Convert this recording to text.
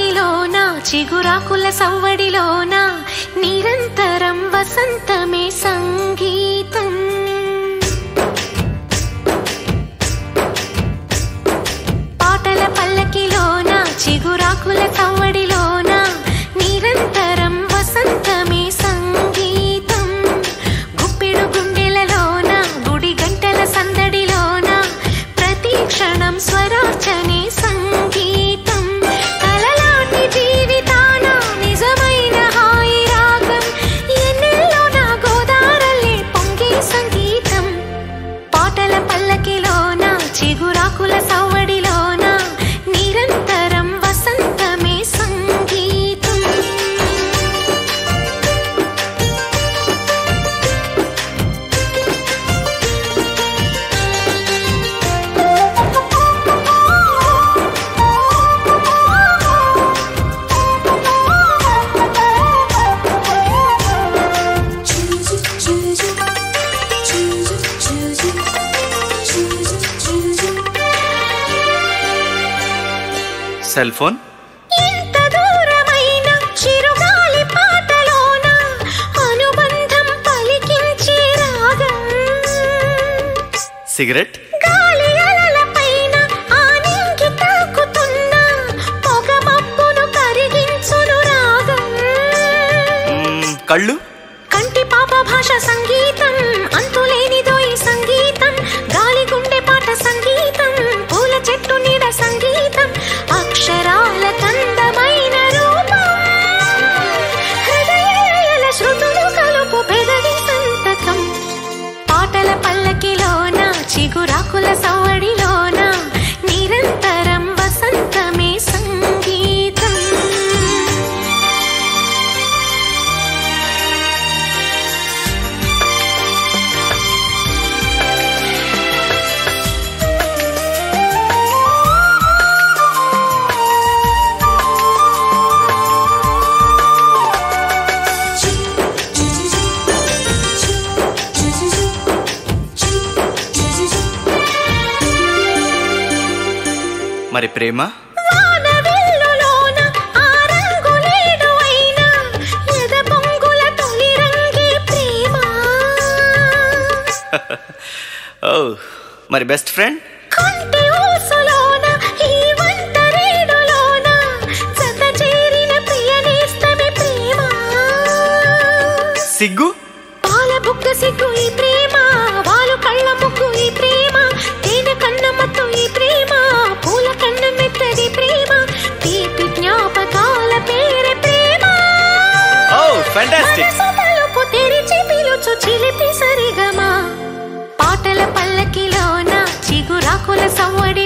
పల్లకిలోన చిగురాకుల సవ్వడిలోన నిరంతరం వసంతమే సంగీతం. పాటల పల్లకిలోన చిగురాకుల సవ్వడిలోన నిరంతరం వసంతమే సంగీతం. గుప్పెడు గుండెలలోన గుడి గంటల సందడిలోన ప్రతి క్షణం స్వరార్చనే సంగీతం. కలలాంటి జీవితాన నిజమైన హాయి రాగం ఎన్నెల్లో నా గోదారల్లే పొంగే సంగీతం. పాటల పల్లకిలోన చిగురాకుల సవ్వడిలోన నిరంతరం వసంతమే సంగీతం. సెల్ ఫోన్ ఎంత దూరమైన చిరుగాలి పాటలోన అనుబంధం పలికించే రాగం. సిగరెట్ గాలి అలలపైన ఆనింగి తాకుతున్న పొగ మబ్బును కరిగించును రాగం. కళ్ళు కంటి పాప భాష సంగీతం అంతులేనిదో ఈ సంగీతం. గాలి గుండె పాట సంగీతం పూల చెట్టు నీడ సంగీతం. అక్షరాల కందమైన రూపం హృదయాల శృతులు కలుపు పెదవి సంతకం. పాటల పల్లకిలోన చిగురాకుల సవ్వడిలోన నిరంతరం వసంతమే సంగీతం. మరి ప్రేమ వానవిల్లులోన ఆ రంగులేడు అయినా ఎద పొంగుల తొలి రంగే ప్రేమ. ఓ మరి బెస్ట్ ఫ్రెండ్ కంటి ఊసులోన ఈ వంటరేడులోన జత చేరిన ప్రియ నేస్తమే ప్రేమ. సిగ్గు పాల బుగ్గ సిగ్గు ఈ ప్రేమ. వాలు కళ్ళ ముగ్గు ఈ ప్రేమ. తేనె కన్న మత్తు ఈ ప్రేమ. పూల కన్న మెత్తది ప్రేమ. తీపి జ్ఞాపకాల పేరే ప్రేమ. ఓ ఫ్యాంటాస్టిక్. మనసు తలుపు తెరిచి పిలుచు చిలిపి సరిగమా. పాటల పల్లకిలోన చిగురాకుల సవ్వడి